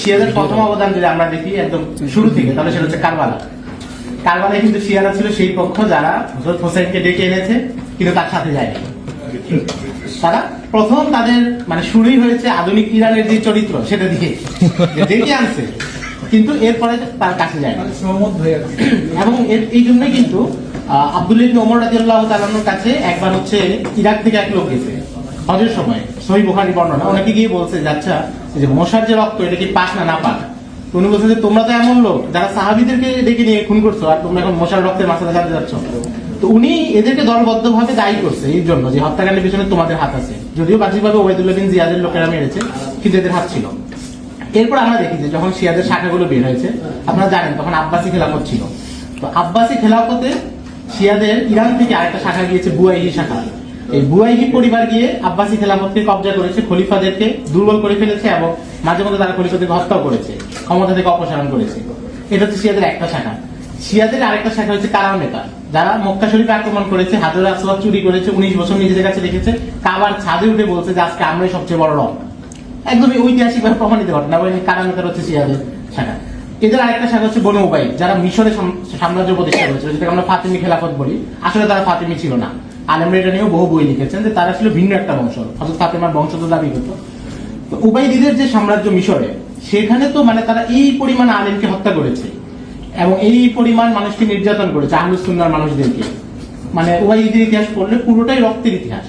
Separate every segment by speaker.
Speaker 1: শিয়াদের প্রথম অবদান যদি আমরা দেখি একদম শুরু থেকে, তাহলে সেটা হচ্ছে কারবালা। কারবালায় কিন্তু শিয়ারা ছিল সেই পক্ষ যারা হযরত হোসেনকে ডেকে এনেছে, কিন্তু তার সাথে যায়নি। তারা প্রথম তাদের মানে শুরুই হয়েছে আধুনিক ইরানের যে চরিত্র সেটা দিয়ে, ডেকে আনছে, কিন্তু এরপরে তার কাছে যায় না। এবং এই জন্যই কিন্তু আব্দুল্লাহ ইবনে ওমর রাদিয়াল্লাহু তাআলার কাছে একবার হচ্ছে ইরাক থেকে এক লোক গেছে হজের সময়, সহিহ বুখারী বর্ণনা। ওনাকে গিয়ে বলছে যে আচ্ছা, যে মশার যে রক্ত এটা কি পাক না পাক? উনি বলছেন যে তোমরা তো এমন লোক যারা সাহাবীদেরকে ডেকে নিয়ে খুন করছো, আর তোমরা এখন মশার রক্তের মাসালা জানতে যাচ্ছ। তো উনি এদেরকে দলবদ্ধভাবে দায়ী করছে এই জন্য যে হত্যাকাণ্ডের পিছনে তোমাদের হাত আছে, যদিও বাহ্যিকভাবে ওবাইদুল্লাহ বিন জিয়াদের লোকেরা মেরেছে, কিন্তু এদের হাত ছিল। এরপর আমরা দেখি যে যখন শিয়াদের শাখাগুলো বের হয়েছে, আপনারা জানেন তখন আব্বাসী খেলাফত ছিল। তো আব্বাসী খেলাফতে শিয়াদের ইরান থেকে আরেকটা শাখা গিয়েছে বুয়াইহি শাখা। এই বুয়াইহি পরিবার গিয়ে আব্বাসী খেলাফতকে কবজা করেছে, খলিফাদেরকে দুর্বল করে ফেলেছে এবং মাঝে মধ্যে তারা খলিফাদেরকে হত্যাও করেছে, ক্ষমতা থেকে অপসারণ করেছে। এটা হচ্ছে শিয়াদের একটা শাখা। শিয়াদের আরেকটা শাখা হচ্ছে কারামেতা, যারা মক্কা শরীফে আক্রমণ করেছে, হাজরে আসওয়াদ চুরি করেছে, 19 বছর নিজেদের কাছে রেখেছে, কাবার ছাদে উঠে বলছে যে আজকে আমরাই সবচেয়ে বড় রব। একদমই ঐতিহাসিকভাবে প্রমাণিত ঘটনা। কারামেতার হচ্ছে শিয়াদের শাখা। এদের আরেকটা শাখা হচ্ছে বনু উবাইদ, যারা মিশরে সাম্রাজ্য প্রতিষ্ঠা করেছিল, যেটাকে আমরা ফাতিমি খেলাফত বলি। আসলে তারা ফাতিমি ছিল না। আলেমরা এটা নিয়েও বহু বই লিখেছেন যে তারা ছিল ভিন্ন একটা বংশ, হযরত ফাতেমার বংশধর দাবি করতো। তো উবাইদীদের যে সাম্রাজ্য মিশরে, সেখানে তো মানে তারা এই পরিমাণ আলেমকে হত্যা করেছে এবং এই পরিমাণ মানুষকে নির্যাতন করেছে, আহলুস সুন্নাহর মানুষদেরকে। মানে উবাইদীদের ইতিহাস পড়লে পুরোটাই রক্তের ইতিহাস।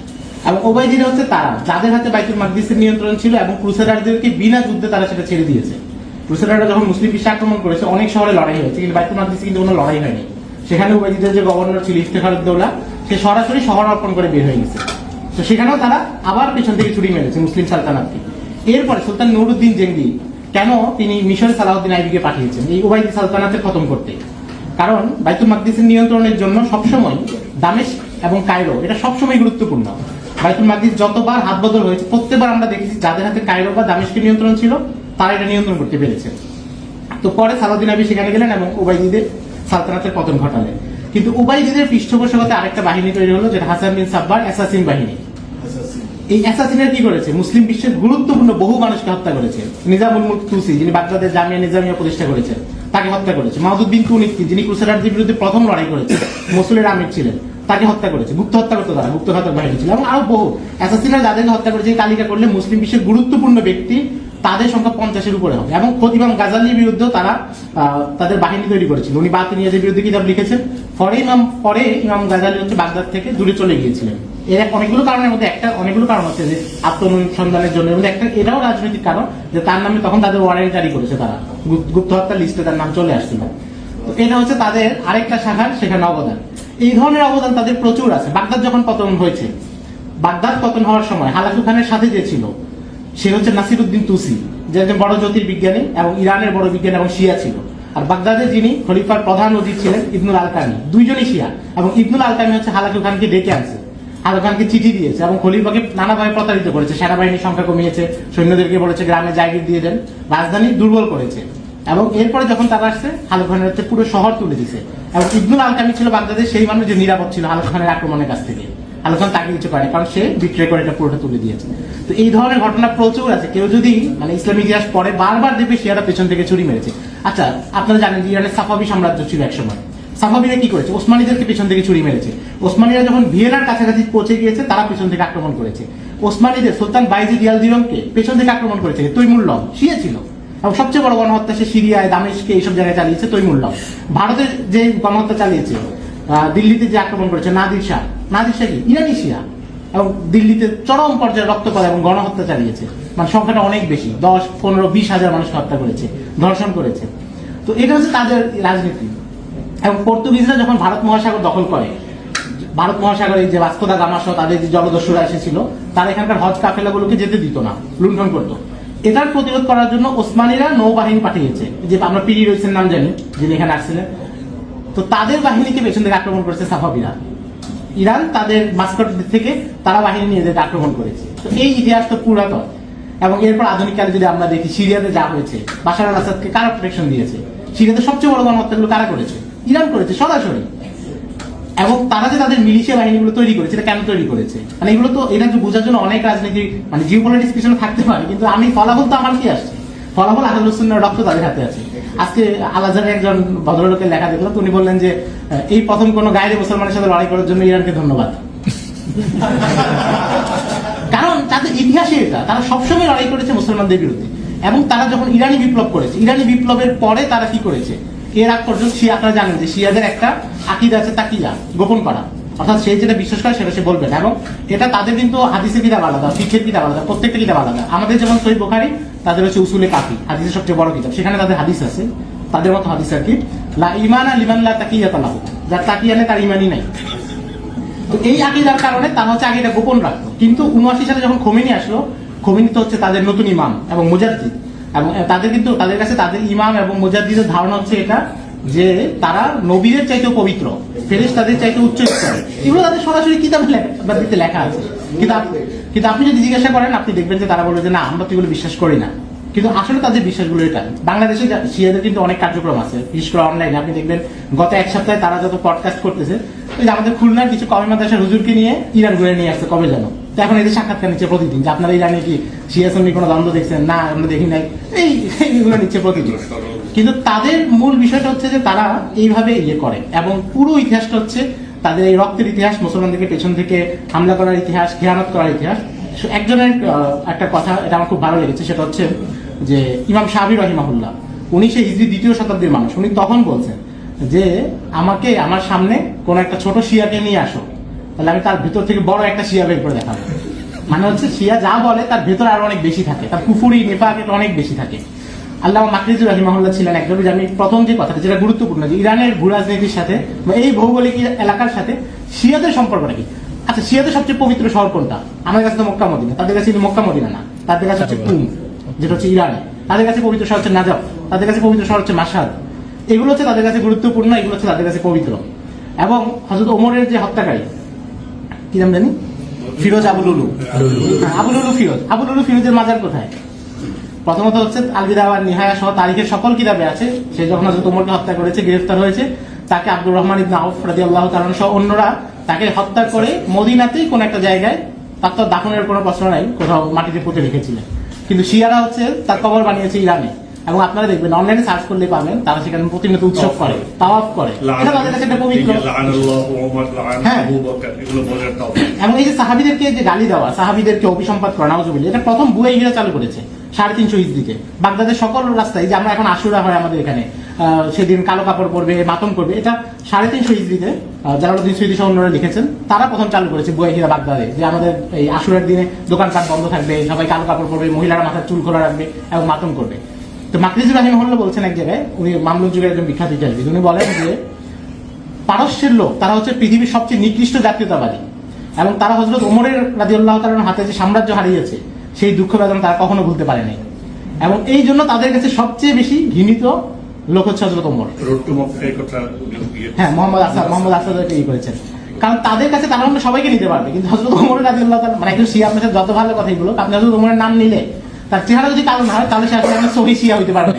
Speaker 1: এবং উবাইদীরা হচ্ছে তারা যাদের হাতে বাইতুল মাকদিসের নিয়ন্ত্রণ ছিল, এবং ক্রুসেডারদেরকে বিনা যুদ্ধে তারা সেটা ছেড়ে দিয়েছে। ক্রুসেডাররা যখন মুসলিম বিশ্বে আক্রমণ করেছে, অনেক শহরে লড়াই হয়েছে, কিন্তু বাইতুল মাকদিসে কিন্তু কোনো লড়াই হয়নি। সেখানে উবাইদীদের যে গভর্নর ছিল ইফতেখারউদ্দৌলা, সে সরাসরি শহর অর্পণ করে বের হয়ে গেছে। তো সেখানেও তারা আবার পেছন থেকে ছুরি মেরেছে মুসলিম সালতানাতকে। এরপরে সুলতান নুরউদ্দিন জেঙ্গি কেন তিনি মিশরে সালাউদ্দিন আইবিকে পাঠিয়েছেন এই উবাইদি সালতানাতের খতম করতে? কারণ বাইতুল মাকদিসের নিয়ন্ত্রণের জন্য সবসময় দামেস্ক এবং কায়রো এটা সবসময় গুরুত্বপূর্ণ। বাইতুল মাকদিস যতবার হাত বদল হয়েছে, প্রত্যেকবার আমরা দেখেছি যাদের হাতে কায়রো বা দামেস্কের নিয়ন্ত্রণ ছিল তারা এটা নিয়ন্ত্রণ করতে পেরেছে। তো পরে সালাউদ্দিন আইবি সেখানে গেলেন এবং উবাইদীদের সালতানাতের পতন ঘটালেন। কিন্তু উবাইদীদের পৃষ্ঠপোষকতায় আরেকটা বাহিনী তৈরি হলো, যেটা হাসান বিন সাব্বার অ্যাসাসিন বাহিনী। এই অ্যাসাসিনের কি করেছে? মুসলিম বিশ্বের গুরুত্বপূর্ণ বহু মানুষকে হত্যা করেছে। নিজামুল মুলক তুসি, যিনি বাগদাদের জামিয়া নিজামিয়া প্রতিষ্ঠা করেছেন, তাকে হত্যা করেছে। মাহদুদ বিন তুনিকি, যিনি ক্রুসেডারদের বিরুদ্ধে প্রথম লড়াই করেছে, মসুলের আমির ছিলেন, তাকে হত্যা করেছে। গুপ্ত হত্যা করতো তারা, গুপ্ত ঘাতক বাহিনী ছিল। এবং আরো বহু অ্যাসাসিনরা যাদেরকে হত্যা করেছে, এই তালিকা করলে মুসলিম বিশ্বের গুরুত্বপূর্ণ ব্যক্তি তাদের সংখ্যা 50-এর উপরে হবে। এবং ইমাম গাজালির বিরুদ্ধেও তারা তাদের বাহিনী তৈরি করেছিল। উনি বাতিনিয়াদের বিরুদ্ধে কিতাব লিখেছেন। পরে ইমাম গাজালি হচ্ছে বাগদাদ থেকে দূরে চলে গিয়েছিলেন। এর অনেকগুলো কারণের মধ্যে অনেকগুলো কারণ হচ্ছে যে আত্মনুসন্ধানের জন্য, এবং একটা এটাও রাজনৈতিক কারণ যে তার নামে তখন তাদের ওয়ারেন্ট জারি করেছে, তারা গুপ্ত হত্যার লিস্টে তার নাম চলে আসছিল। তো এটা হচ্ছে তাদের আরেকটা শাখার সেখানে অবদান। এই ধরনের অবদান তাদের প্রচুর আছে। বাগদাদ যখন পতন হয়েছে, বাগদাদ পতন হওয়ার সময় হালাকু খানের সাথে যে ছিল সে হচ্ছে নাসিরউদ্দিন তুসি, যে একজন বড় জ্যোতির্বিজ্ঞানী এবং ইরানের বড় বিজ্ঞানী এবং শিয়া ছিল। আর বাগদাদে যিনি খলিফার প্রধান অজির ছিলেন ইবনুল আলকামি, দুইজনই শিয়া। এবং ইবনুল আলকামি হচ্ছে হালাকু খানকে ডেকে আনছে, হালাকু খানকে চিঠি দিয়েছে এবং খলিফাকে নানাভাবে প্রতারিত করেছে। সেনাবাহিনীর সংখ্যা কমিয়েছে, সৈন্যদেরকে বলেছে গ্রামে জায়গির দিয়ে দেন, রাজধানী দুর্বল করেছে। এবং এরপরে যখন তারা আসছে, হালাকু খানের হচ্ছে পুরো শহর তুলে দিছে। এবং ইবনুল আলকামি ছিল বাগদাদের সেই মানুষ যে নিরাপদ ছিল হালাকু খানের আক্রমণের কাছ থেকে। হালাকু খান তাকে কিছু করে, কারণ সে বিক্রয় করে এটা পুরোটা তুলে দিয়েছে। তো এই ধরনের ঘটনা প্রচুর আছে। কেউ যদি মানে ইসলামী ইতিহাস পড়ে, বারবার দেখবে শিয়ারা পেছন থেকে ছুরি মেরেছে। আচ্ছা, আপনারা জানেন যে ইরানের সাফাবি সাম্রাজ্য ছিল একসময়। সাফাবিরা কি করেছে? ওসমানীদেরকে পেছন থেকে ছুরি মেরেছে। ওসমানীরা যখন ভিয়েনার কাছাকাছি পৌঁছে গিয়েছে, তারা পেছন থেকে আক্রমণ করেছে। ওসমানীদের সুলতান বাইজিদ ইয়ালদিরমকে পেছন থেকে আক্রমণ করেছে তৈমুল্লম, শিয়া ছিল। এবং সবচেয়ে বড় গণহত্যা সে সিরিয়ায়, দামেস্কে এইসব জায়গায় চালিয়েছে তৈমুল্লম। ভারতের যে গণহত্যা চালিয়েছে, দিল্লিতে যে আক্রমণ করেছে নাদির শাহ কি ইরানি শিয়া, এবং দিল্লিতে চরম পর্যায়ে রক্তপাত এবং গণহত্যা চালিয়েছে। মানে সংখ্যাটা অনেক বেশি, 10, 15, 20 হাজার মানুষকে হত্যা করেছে, ধর্ষণ করেছে। তো এটা হচ্ছে তাদের রাজনীতি। এবং পর্তুগিজরা যখন ভারত মহাসাগর দখল করে, ভারত মহাসাগরে যে ভাস্কো দা গামা সহ তাদের যে জলদস্যুরা এসেছিল, তারা এখানকার হজ কাফেলাগুলোকে যেতে দিত না, লুণ্ঠন করতো। এটার প্রতিরোধ করার জন্য ওসমানীরা নৌবাহিনী পাঠিয়েছে, যে আমরা পিরি রয়েছেন নাম জানি, যিনি এখানে আসছিলেন। তো তাদের বাহিনীকে পেছন থেকে আক্রমণ করেছে সাফাবিরা। ইরান তাদের মাস্কট থেকে তারা বাহিনী নিয়ে যেতে আক্রমণ করেছে। তো এই ইতিহাস তো পুরাতন। এবং এরপর আধুনিক কালে যদি আমরা দেখি, সিরিয়াতে যা হয়েছে, বাশার আল আসাদকে কারা প্রোটেকশন দিয়েছে? সিরিয়াতে সবচেয়ে বড় গণহত্যাগুলো কারা করেছে? ইরান করেছে সরাসরি। এবং তারা যে তাদের মিলিশিয়া বাহিনীগুলো তৈরি করেছে, এটা কেন তৈরি করেছে? মানে এগুলো তো এটা বোঝার জন্য অনেক রাজনীতি মানে জিওপলিটিক্স পিছনে থাকতে পারে, কিন্তু আমি ফলাফল তো আমার কি আসছে? ফলাফল আহলুস সুন্নাহর রক্ত তাদের হাতে আছে। আজকে আল আজহারের একজন ভদ্রলোকের লেখা দেখলাম, উনি বললেন যে এই প্রথম কোন গায়ের মুসলমানের সাথে লড়াই করার জন্য ইরানকে ধন্যবাদ। কারণ তাদের ইতিহাসে এটা, তারা সবসময় লড়াই করেছে মুসলমানদের বিরুদ্ধে। এবং তারা যখন ইরানি বিপ্লব করেছে, ইরানি বিপ্লবের পরে তারা কি করেছে, এর আগ পর্যন্ত আপনারা জানেন যে শিয়াদের একটা আকীদা আছে তাকিয়া, গোপন করা, অর্থাৎ সে যেটা বিশ্বাস করে সেটা সে বলবে না। এবং এটা তাদের কিন্তু হাদিসের কিতাব আলাদা, ফিকহের কিতাব আলাদা, প্রত্যেকটা কিতাব আলাদা। আমাদের যেমন সহিহ বুখারী, তাদের হচ্ছে উসুলে কাফি, হাদিসের সবচেয়ে বড় কিতাব, সেখানে তাদের হাদিস আছে, তাদের মতো হাদিস আর কি, লা ঈমানা লিমান লা তাকিয়াতা লাহু, যার তাকিয়া নেই তার ঈমানই নাই। তো এই আকীদার কারণে তারা হচ্ছে আগে এটা গোপন রাখতো। কিন্তু 79 সালে যখন খোমেনি আসলো, খোমেনি তো হচ্ছে তাদের নতুন ইমাম এবং মুজাদ্দিদ, এবং তাদের কিন্তু তাদের কাছে তাদের ইমাম এবং মুজাদ্দিদের ধারণা হচ্ছে এটা যে তারা নবীদের চাইতেও পবিত্র, ফেরেশতাদের চাইতে উচ্চ স্তর। এগুলো তাদের সরাসরি কিতাবে লেখা আছে। কিন্তু আপনি যদি জিজ্ঞাসা করেন, আপনি দেখবেন যে তারা বলবে যে না, আমরা তো এগুলো বিশ্বাস করি না। কিন্তু আসলে তাদের বিশ্বাসগুলো এটা। বাংলাদেশে শিয়াদের কিন্তু অনেক কার্যক্রম আছে, বিশেষ করে অনলাইনে। আপনি দেখবেন গত এক সপ্তাহে তারা যত পডকাস্ট করতেছে, ওই যে আমাদের খুলনার কিছু কওমি মাদ্রাসার হুজুরকে নিয়ে ইরান ঘুরে নিয়ে আসছে কবে যেন। তো এখন এদের সাক্ষাৎকার নিচ্ছে প্রতিদিন যে আপনারা ইরানে কি শিয়া সুন্নি কোনো দ্বন্দ্ব দেখছেন? না, আমরা দেখি নাই। এইগুলো নিচ্ছে প্রতিদিন। কিন্তু তাদের মূল বিষয়টা হচ্ছে যে তারা এইভাবে ইয়ে করে, এবং পুরো ইতিহাসটা হচ্ছে তাদের এই রক্তের ইতিহাস, মুসলমানদেরকে পেছন থেকে হামলা করার ইতিহাস, খেয়ানত করার ইতিহাস। একজনের একটা কথা, এটা আমার খুব ভালো লেগেছে, সেটা হচ্ছে যে ইমাম শাফি রাহিমাহুল্লাহ, উনি সেই হিজরি 2য় শতাব্দীর মানুষ। উনি তখন বলছেন যে আমাকে আমার সামনে কোন একটা ছোট শিয়াকে নিয়ে আসো, তাহলে আমি তার ভিতর থেকে বড় একটা শিয়া বের করে দেখাবো। মানে হচ্ছে শিয়া যা বলে তার ভেতরে আরো অনেক বেশি থাকে, তার কুফুরি নেফাক অনেক বেশি থাকে। আল্লামা মাকরিজি রাহিমাহুল্লাহ ছিলেন একজন, যে আমি প্রথম যে কথাটা যেটা গুরুত্বপূর্ণ, যে ইরানের ভূরাজনীতির সাথে বা এই ভৌগোলিক এলাকার সাথে শিয়াদের সম্পর্কটা কি। আচ্ছা, শিয়াদের সবচেয়ে পবিত্র শহর কোনটা? আমাদের কাছে তো মক্কা মদিনা, তাদের কাছে মক্কা মদিনা না, তাদের কাছে হচ্ছে কুম, যেটা হচ্ছে ইরানে। তাদের কাছে পবিত্র শহর হচ্ছে নাজাফ, তাদের কাছে পবিত্র শহর হচ্ছে মাশহাদ। এগুলো হচ্ছে তাদের কাছে গুরুত্বপূর্ণ, এগুলো হচ্ছে তাদের কাছে পবিত্র। এবং হযরত ওমরের যে হত্যাকারী, কি নাম জানি, ফিরোজ আবুল উলু, আবুল উলু ফিরোজের মাজার কোথায়? প্রথমত হচ্ছে আল বিদায়া ওয়ান নিহায়া সহ তারিখের সকল কিতাবে আছে, সে যখন হযরত ওমরকে হত্যা করেছে, গ্রেফতার হয়েছে, তাকে আব্দুর রহমান ইবনে আউফ রাদিয়াল্লাহু তাআলা সহ অন্যরা তাকে হত্যা করে মদিনাতেই কোন একটা জায়গায়, তার তো দাফনের কোনো প্রশ্ন নাই, কোথাও মাটিতে পুঁতে রেখেছিলেন। কিন্তু শিয়ারা হচ্ছে তার কবর বানিয়েছে ইরানে। এবং আপনারা দেখবেন অনলাইনে সার্চ করলে পাবেন, তারা সেখানে প্রতিনিয়ত উৎসব করে, তাওয়াফ করে, এটা তাদের কাছে একটা পবিত্র। হ্যাঁ, এবং এই যে সাহাবীদেরকে যে গালি দেওয়া, সাহাবীদেরকে অভিসম্পাত করা, নাউজুবিল্লাহ, এটা প্রথম বুয়াই হিরা চালু করেছে 350 হিজরিতে। বাগদাদের সকল রাস্তায়, যে আমরা এখন আশুরা হয় আমাদের এখানে, সেদিন কালো কাপড় পরবে, মাতম করবে, এটা 350 হিজরিতে জালালউদ্দিন সুয়ুতী সহ অন্যরা লিখেছেন, তারা প্রথম চালু করেছে বুয়াই হিরা বাগদাদে, যে আমাদের এই আশুরার দিনে দোকানপাট বন্ধ থাকবে, সবাই কালো কাপড় পরবে, মহিলারা মাথার চুল খোলা রাখবে এবং মাতম করবে। তো মাকরিজি রাহিমাহুল্লাহ বলছেন এক জায়গায়, উনি মামলুক যুগের একজন বিখ্যাত ইতিহাসবিদ, উনি বলেন যে পারস্যের লোক, তারা হচ্ছে পৃথিবীর সবচেয়ে নিকৃষ্ট জাতীয়তাবাদী, এবং তারা হযরত ওমরের রাদিয়াল্লাহু তাআলার হাতে যে সাম্রাজ্য হারিয়েছে, সেই দুঃখ বেদনা তারা কখনো ভুলতে পারে নাই। এবং এই জন্য তাদের কাছে সবচেয়ে বেশি ঘৃণিত লোক হচ্ছে হযরত ওমর। হ্যাঁ, মোহাম্মদ আসাদ এই করেছেন, কারণ তাদের কাছে তারা অন্য সবাইকে নিতে পারবে, কিন্তু হযরত ওমর রাদিয়াল্লাহু তাআলা, মানে একজন শিয়া, আপনার যত ভালো কথাই বলুক, আপনি হযরত ওমরের নাম নিলে তার চেহারা যদি কালো না হয়, তাহলে সে আসলে সহি শিয়া হইতে পারবে,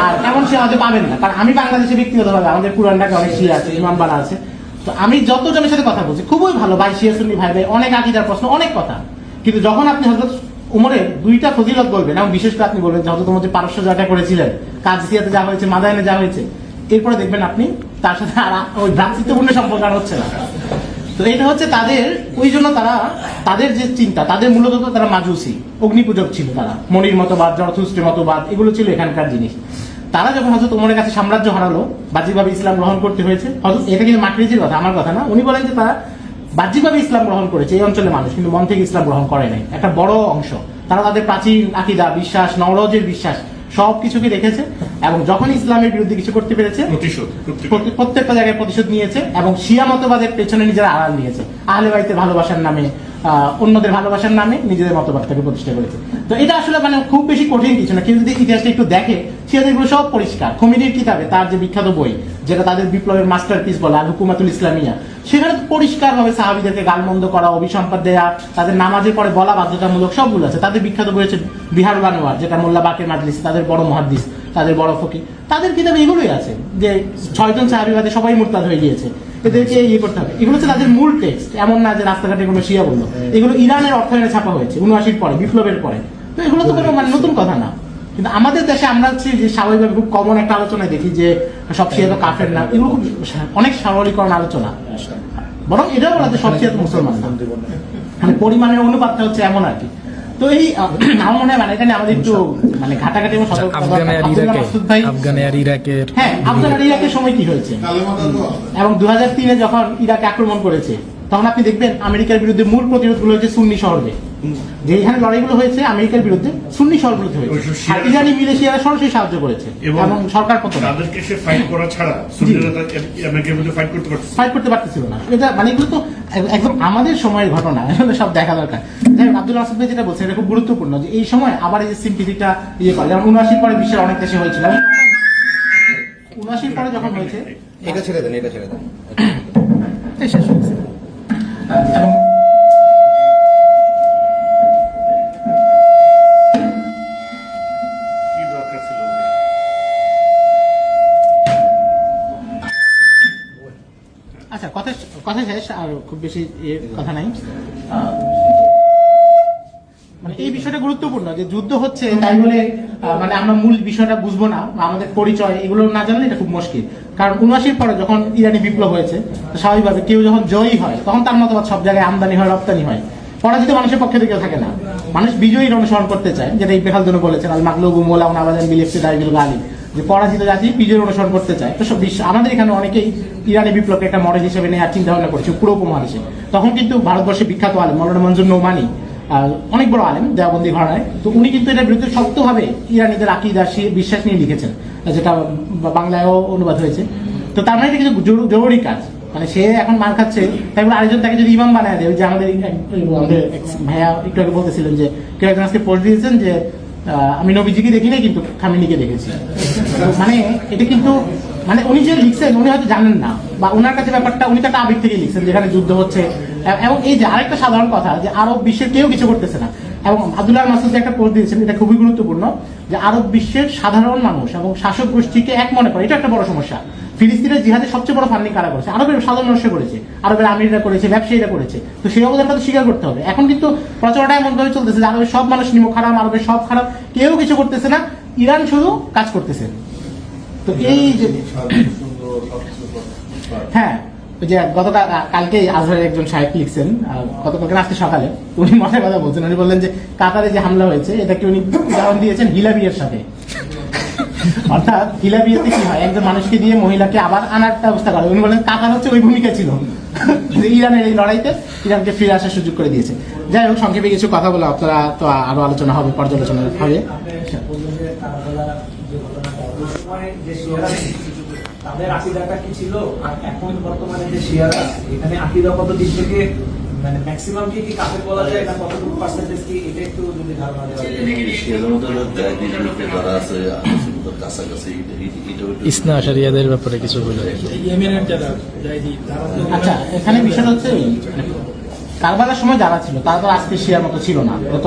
Speaker 1: আর এমন শিয়া হতে পাবেন না। কারণ আমি বাংলাদেশে ব্যক্তিগতভাবে, আমাদের পুরানটাকে অনেক শিয়া আছে, ইমামবাড়া আছে, তো আমি যতজনের সাথে কথা বলছি খুবই ভালো ভাই, শিয়া সুন্নি ভাই ভাই, অনেক আকীদার প্রশ্ন, অনেক কথা। কিন্তু যখন আপনি হযরত ওমরের 2টা ফজিলত বলবেন, এবং বিশেষ করে আপনি বলবেন যে হযরত ওমর যে পারস্য যাটা করেছিলেন, কাদসিয়াতে যা হয়েছে, মাদায়েনে যা হয়েছে, এরপরে দেখবেন আপনি তার সাথে আর ওই ভ্রাতৃত্বপূর্ণ সম্পর্ক আর হচ্ছে না। তো এটা হচ্ছে তাদের, ওই জন্য তারা, তাদের যে চিন্তা, তাদের মূলত তারা মাজুসি, অগ্নিপূজক ছিল, তারা মনির মতবাদ, জরথুস্ট্রের মতবাদ, এগুলো ছিল এখানকার জিনিস। তারা যখন হযরত ওমরের কাছে সাম্রাজ্য হারালো, বাহ্যিকভাবে ইসলাম গ্রহণ করতে হয়েছে, এটা কিন্তু মাকরিজির কথা, আমার কথা না। উনি বলেন যে তারা বাহ্যিকভাবে ইসলাম গ্রহণ করেছে এই অঞ্চলের মানুষ, কিন্তু মন থেকে ইসলাম গ্রহণ করে নাই একটা বড় অংশ। তারা তাদের প্রাচীন আকীদা, বিশ্বাস, নওরোজের বিশ্বাস, সবকিছুকে রেখেছে, এবং যখন ইসলামের বিরুদ্ধে কিছু করতে পেরেছে, প্রত্যেকটা জায়গায় প্রতিশোধ নিয়েছে, এবং শিয়া মতবাদের পেছনে নিজেরা আড়াল নিয়েছে, আহলে বাইতের ভালোবাসার নামে, অন্যদের ভালোবাসার নামে নিজেদের মতবাদটাকে প্রতিষ্ঠা করেছে। তো এটা আসলে মানে খুব বেশি কঠিন কিছু না, কেউ যদি ইতিহাসটা একটু দেখে, শিয়াদেরগুলো সব পরিষ্কার। খোমেনির কিতাবে, তার যে বিখ্যাত বই, যেটা তাদের বিপ্লবের মাস্টারপিস বলে, আল হুকুমাতুল ইসলামিয়া, সেখানে পরিষ্কারভাবে সাহাবীদেরকে গালমন্দ করা, অভিসম্পাদ দেয়া, তাদের নামাজের পরে বলা বাধ্যতামূলক, সবগুলো আছে। তাদের বিখ্যাত বই হচ্ছে বিহারুল আনোয়ার, যেটা মোল্লা বাকের মাজলিস, তাদের বড় মুহাদ্দিস, তাদের বড় ফকিহ, তাদের কিতাবে এগুলোই আছে যে 6 জন সাহাবীবাদে সবাই মুরতাদ হয়ে গিয়েছে, এদেরকে ইয়ে করতে হবে। এগুলো হচ্ছে তাদের মূল টেক্সট, এমন না যে রাস্তাঘাটে কোনো শিয়া বললো। এগুলো ইরানের অর্থায়নে ছাপা হয়েছে 79 পরে, বিপ্লবের পরে। তো এগুলো তো কোনো মানে নতুন কথা না। কিন্তু আমাদের দেশে আমরা হচ্ছে যে স্বাভাবিকভাবে খুব কমন একটা আলোচনায় দেখি যে সব শিয়া তো কাফের না, এগুলো খুব অনেক সাধারণীকরণ আলোচনা, বরং এটাও বলা যে সব শিয়া তো মুসলমান না, মানে পরিমাণের অনুপাতটা হচ্ছে এমন আর কি। তো এই আমার মনে হয় মানে এটা নিয়ে আমাদের একটু মানে ঘাটাঘাটি এবং
Speaker 2: আফগান আর ইরাকের,
Speaker 1: হ্যাঁ আফগান আর ইরাকের সময় কি হয়েছে, এবং 2003-এ যখন ইরাক আক্রমণ করেছে তখন আপনি দেখবেন আমেরিকার বিরুদ্ধে মূল প্রতিরোধগুলো হয়েছে সুন্নি শহরে, যে এখানে লড়াইগুলো হয়েছে আমেরিকার বিরুদ্ধে সুন্নি শহরগুলোতে হয়েছে, আর ইরানি মিলিশিয়ারা সরাসরি সাহায্য করেছে এবং সরকার পতন
Speaker 3: তাদেরকে সে ফাইট করা ছাড়া সুন্নিরা আমেরিকার বিরুদ্ধে ফাইট করতে
Speaker 1: পারতেছিল না। এটা মানে এগুলো তো একদম আমাদের সময়ের ঘটনা, এগুলো সব দেখা দরকার। যাই হোক, আব্দুল মাসুদ ভাই যেটা বলছেন এটা খুব গুরুত্বপূর্ণ যে এই সময় আবার এই যে সিম্পিথিটা ইয়ে করে, যেমন 79 পরে বিশ্বের অনেক দেশে হয়েছিল, 79 পরে যখন হয়েছে
Speaker 4: এটা ছেড়ে দেন
Speaker 1: শেষ হয়েছে। এবং
Speaker 3: কি দরকার ছিল?
Speaker 1: আচ্ছা, কথা শেষ, আর খুব বেশি কথা নাই। মানে এই বিষয়টা গুরুত্বপূর্ণ যে যুদ্ধ হচ্ছে তাই বলে মানে আমরা মূল বিষয়টা বুঝবো না, আমাদের পরিচয় এগুলো না জানলে এটা খুব মুশকিল। কারণ 79 পরে যখন ইরানি বিপ্লব হয়েছে, তো স্বাভাবিকভাবে কেউ যখন জয়ী হয় তখন তার মতবাদ সব জায়গায় আমদানি হয়, রপ্তানি হয়, পরাজিত মানুষের পক্ষে কেউ থাকে না, মানুষ বিজয়ীর অনুসরণ করতে চায়, যেটা ইবনে খালদুন বলেছেন আল মাগলুবু মাওলানা আবাদান বিল ইফতিদাইল গালিব, যে পরাজিত জাতি বিজয়ের অনুসরণ করতে চায়। তো সব আমাদের এখানে অনেকেই ইরানি বিপ্লবকে একটা মডেল হিসেবে নেওয়ার চিন্তা ভাবনা করেছে পুরো উপমহাদেশে। তখন কিন্তু ভারতবর্ষে বিখ্যাত আলেম মাওলানা মনজুর নৌমানি, অনেক বড় আলেম দেওবন্দি ঘরানায়, তো উনি কিন্তু এটার বিরুদ্ধে শক্তভাবে ইরানিদের আকীদা বিশ্বাস নিয়ে লিখেছেন, যেটা বাংলায়ও অনুবাদ হয়েছে। তো তার মানে এটা কিছু জরুরি কাজ, মানে সে এখন মার খাচ্ছে, তাই বলে আরেকজন তাকে যদি ইমাম বানায় দেয়, যে আমাদের ভাইয়া একটু আগে বলতেছিলেন যে কেউ একজন আজকে পোস্ট দিয়েছেন যে আমি নবীজিকে দেখি নাই কিন্তু খামেনিকে দেখেছি। মানে এটা কিন্তু মানে উনি যে লিখছেন উনি হয়তো জানেন না, বা ওনার কাছে ব্যাপারটা উনি তো একটা আবেগ থেকে লিখছেন যেখানে যুদ্ধ হচ্ছে। এবং এই যে আরেকটা সাধারণ কথা যে আরব বিশ্বের কেউ কিছু করতেছে না, এবং আব্দুল্লাহ মাসুদ যে একটা পোস্ট দিয়েছেন এটা খুবই গুরুত্বপূর্ণ, যে আরব বিশ্বের সাধারণ মানুষ এবং শাসক গোষ্ঠীকে এক মনে করে, এটা একটা বড় সমস্যা। ফিলিস্তিনের জিহাদের সবচেয়ে বড় ফান্ডিং কারা করেছে? আরবের সাধারণ মানুষরা করেছে, আরবের আমিররা করেছে, ব্যবসায়ীরা করেছে। তো সেই অবদানটা তো স্বীকার করতে হবে। এখন কিন্তু প্রচারটা এমনভাবে চলতেছে যে আরবের সব মানুষ নিমক হারাম, আরবের সব খারাপ, কেউ কিছু করতেছে না, ইরান শুধু কাজ করতেছে। তো এই যে হ্যাঁ, ওই যে কালকে আজহারের একজন সাহেব লিখছেন, গতকালকে আজকে সকালে উনি মজার কথা বলছেন, উনি বললেন যে কাতারে যে হামলা হয়েছে এটাকে উনি উদাহরণ দিয়েছেন হিলা বিয়ের সাথে। অর্থাৎ হিলা বিয়েতে কি হয়, একজন মানুষকে দিয়ে মহিলাকে আবার আনার ব্যবস্থা করে। উনি বলেন কাতার হচ্ছে ওই ভূমিকা ছিল যে ইরানের এই লড়াইতে ইরানকে ফিরে আসার সুযোগ করে দিয়েছে। যাই হোক, সংক্ষেপে কিছু কথা বলে আপনারা তো আরো আলোচনা হবে, পর্যালোচনা হবে।
Speaker 5: তাদের আকীদাটা কি ছিল আর এখন বর্তমানে যে শিয়ারা এখানে আকীদাগত দিক থেকে মানে ম্যাক্সিমাম কি কাফের বলা যায় না কতটুকু পার্সেন্টেজ কি, এটা একটু যদি ধারণা দেওয়া যায়।
Speaker 4: শিয়াদের মধ্যে যারা আছে কাছাকাছি
Speaker 2: ইসনা আশারিয়াদের ব্যাপারে কিছু বলে।
Speaker 1: আচ্ছা, এখানে বিষয়টা হচ্ছে কারবালার সময় যারা ছিল তারা তো আজকে শিয়ার মতো ছিল না, যত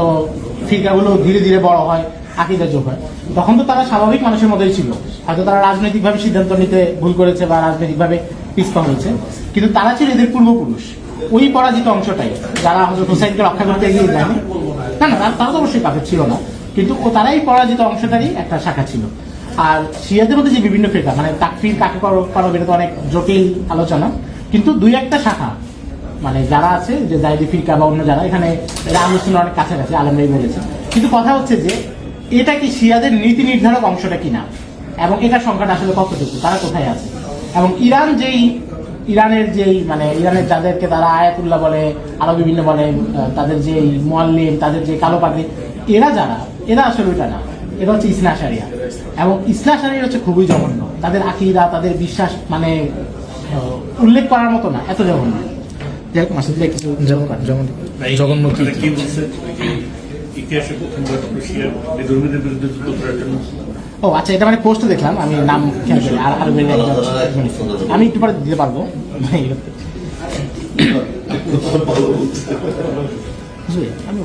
Speaker 1: ফিরকাগুলো ধীরে ধীরে বড় হয়, আকীদা যোগ হয়, তখন তো তারা স্বাভাবিক মানুষের মতোই ছিল। হয়তো তারা রাজনৈতিকভাবে সিদ্ধান্ত নিতে ভুল করেছে বা রাজনৈতিকভাবে পিছপা হয়েছে, কিন্তু তারা ছিল এদের পূর্বপুরুষ, ওই পরাজিত অংশটাই, যারা হয়তো হোসাইনকে রক্ষা করতে এগিয়ে যায়নি। না না, তারা তো অবশ্যই কাফের ছিল না, কিন্তু তারাই পরাজিত অংশটারই একটা শাখা ছিল। আর শিয়াদের মধ্যে যে বিভিন্ন ফিরকা, মানে তাকফির কাকে করবে এটা তো অনেক জটিল আলোচনা, কিন্তু দুই একটা শাখা মানে যারা আছে যে জাইদি ফিরকা বা অন্য যারা, এখানে এরা আলোচনা অনেক কাছাকাছি আলেমরাই বলেছে। কিন্তু কথা হচ্ছে যে এটা কি শিয়াদের নীতি নির্ধারক অংশটা কিনা, এবং এটার সংখ্যাটা আসলে কতটুকু, তারা কোথায় আছে। এবং ইরানের যেই মানে ইরানের যাদেরকে তারা আয়াতুল্লাহ বলে, আরো বিভিন্ন বলে, তাদের যে মুআল্লিম, তাদের যে কালো পাগড়ি, এরা আসলে ওইটা না, এটা হচ্ছে ইসনা আশারিয়া। এবং ইসনা আশারিয়া হচ্ছে খুবই জঘন্য, তাদের আকীদা, তাদের বিশ্বাস মানে উল্লেখ করার মতো না, এত জঘন্য। যাই হোক, মাসুদ ভাই কিছু
Speaker 2: জগন্মুখী
Speaker 3: কি বলছে ইতিহাসে প্রথমবার শিয়ার বিধর্মীদের বিরুদ্ধে যুদ্ধ করার জন্য?
Speaker 1: ও আচ্ছা, এটা মানে পোস্টে দেখলাম, আমি নাম খেয়াল করি। আর আমি একটু পরে দিতে পারবো, আমি